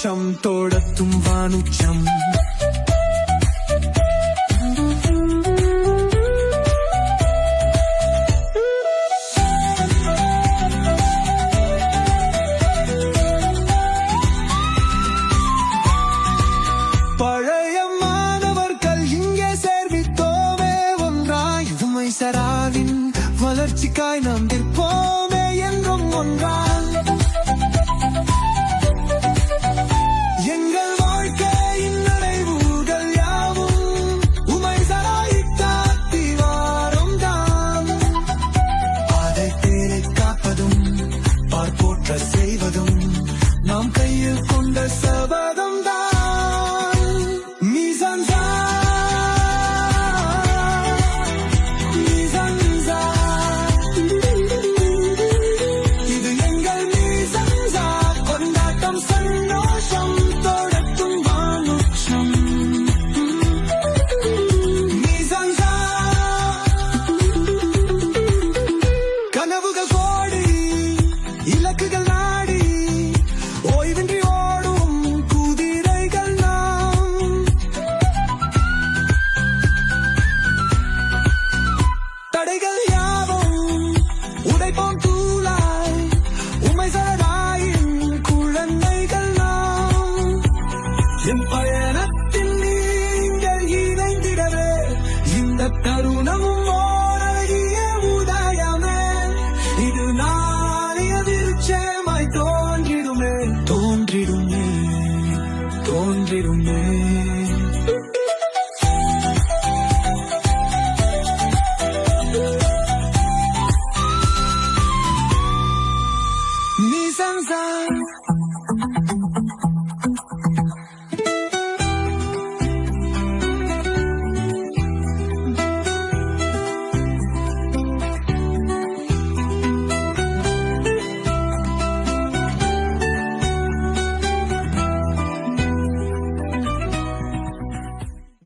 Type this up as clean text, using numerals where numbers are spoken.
சந்தோஷம் தோடத்தும் வானுச்சம் பழைய மாணவர்கள் இங்கே சேர்வித்தோமே ஒன்றாய் உமை சராவின் வளர்ச்சிக்காய் நாம் நிற்போமே என்றும் ஒன்றாய் எங்கள் வாழ்க்கையின் நடைவுகள் யாவும் உமை சராய் காத்தி வாரம் தான் அதை பேரை காப்பதும் பார்ப்போற்ற செய்வதும் நாம் கையில் கொண்ட சபதம் தான் கனவுகள் கோடி இலக்குகள் நாடி ஓய்வின்றி ஓடும் குதிரைகள் நாம் தடைகள் யாவும் உடைப்போம் தூளாய் உமை சராயின் குழந்தைகள் நாம் என் பயணத்தில் நீங்கள் இணைந்திடவே இந்த தருணமும் இது நாளைய விருட்சமாய் தோன்றிடுமே தோன்றிடுமே தோன்றிடுமே நீ சன்சார்